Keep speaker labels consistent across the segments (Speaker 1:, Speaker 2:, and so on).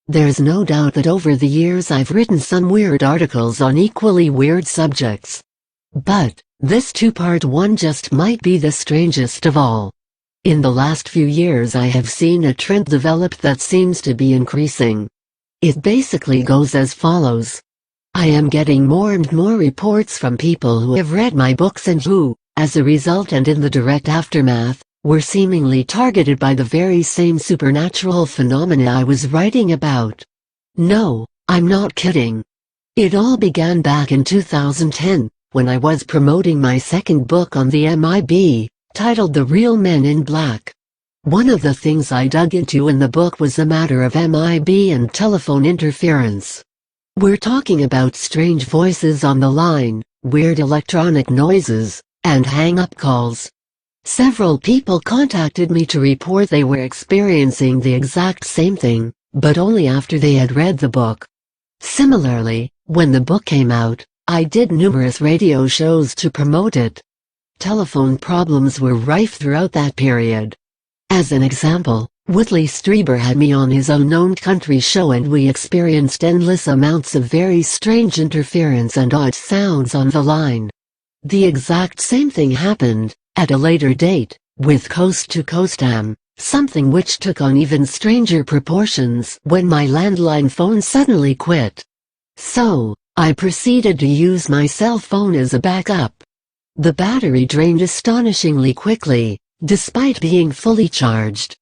Speaker 1: There's no doubt that over the years I've written some weird articles on equally weird subjects. But this two-part one just might be the strangest of all. In the last few years I have seen a trend develop that seems to be increasing. It basically goes as follows. I am getting more and more reports from people who have read my books and who, as a result and in the direct aftermath, were seemingly targeted by the very same supernatural phenomena I was writing about. No, I'm not kidding. It all began back in 2010, when I was promoting my second book on the MIB, titled The Real Men in Black. One of the things I dug into in the book was the matter of MIB and telephone interference. We're talking about strange voices on the line, weird electronic noises, and hang-up calls. Several people contacted me to report they were experiencing the exact same thing, but only after they had read the book. Similarly, when the book came out, I did numerous radio shows to promote it. Telephone problems were rife throughout that period. As an example, Whitley Strieber had me on his Unknown Country show and we experienced endless amounts of very strange interference and odd sounds on the line. The exact same thing happened, at a later date, with Coast to Coast AM, something which took on even stranger proportions when my landline phone suddenly quit. So, I proceeded to use my cell phone as a backup. The battery drained astonishingly quickly, despite being fully charged.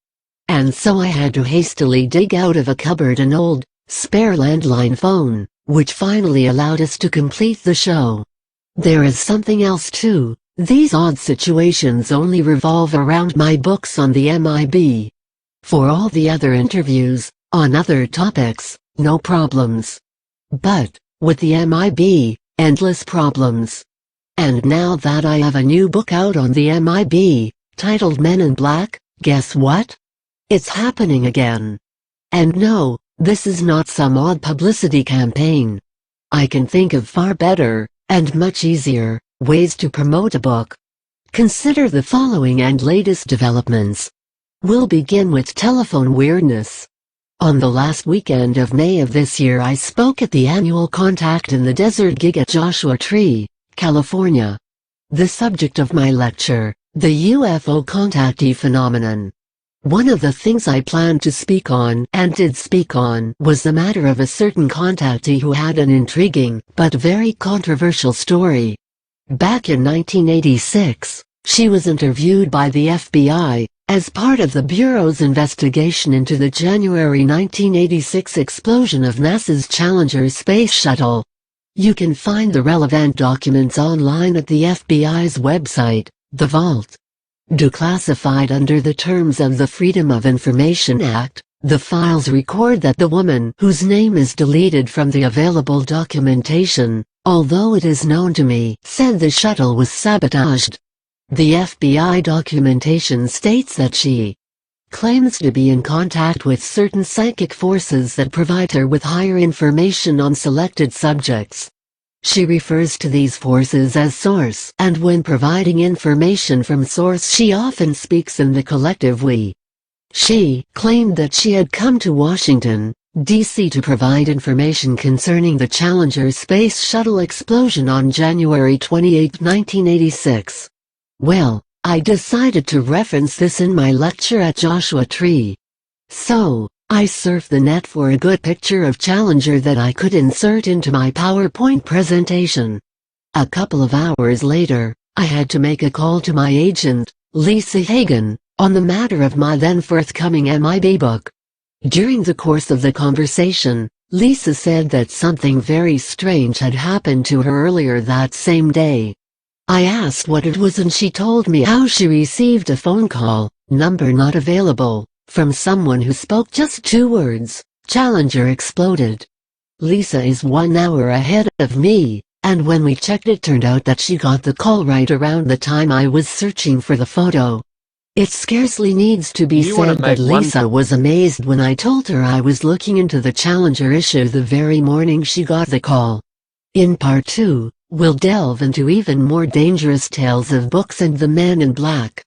Speaker 1: And so I had to hastily dig out of a cupboard an old, spare landline phone, which finally allowed us to complete the show. There is something else too. These odd situations only revolve around my books on the MIB. For all the other interviews, on other topics, no problems. But, with the MIB, endless problems. And now that I have a new book out on the MIB, titled Men in Black, guess what? It's happening again. And no, this is not some odd publicity campaign. I can think of far better, and much easier, ways to promote a book. Consider the following and latest developments. We'll begin with telephone weirdness. On the last weekend of May of this year I spoke at the annual Contact in the Desert gig at Joshua Tree, California. The subject of my lecture, the UFO contactee phenomenon. One of the things I planned to speak on, and did speak on, was the matter of a certain contactee who had an intriguing, but very controversial story. Back in 1986, she was interviewed by the FBI, as part of the Bureau's investigation into the January 1986 explosion of NASA's Challenger space shuttle. You can find the relevant documents online at the FBI's website, The Vault. Declassified under the terms of the Freedom of Information Act, the files record that the woman, whose name is deleted from the available documentation, although it is known to me, said the shuttle was sabotaged. The FBI documentation states that she claims to be in contact with certain psychic forces that provide her with higher information on selected subjects. She refers to these forces as Source, and when providing information from Source she often speaks in the collective we. She claimed that she had come to Washington, D.C. to provide information concerning the Challenger space shuttle explosion on January 28, 1986. Well, I decided to reference this in my lecture at Joshua Tree. So, I surfed the net for a good picture of Challenger that I could insert into my PowerPoint presentation. A couple of hours later, I had to make a call to my agent, Lisa Hagen, on the matter of my then forthcoming MIB book. During the course of the conversation, Lisa said that something very strange had happened to her earlier that same day. I asked what it was and she told me how she received a phone call, number not available, from someone who spoke just 2 words, Challenger exploded. Lisa is 1 hour ahead of me, and when we checked it turned out that she got the call right around the time I was searching for the photo. It scarcely needs to be said that Lisa was amazed when I told her I was looking into the Challenger issue the very morning she got the call. In part 2, we'll delve into even more dangerous tales of books and the Man in Black.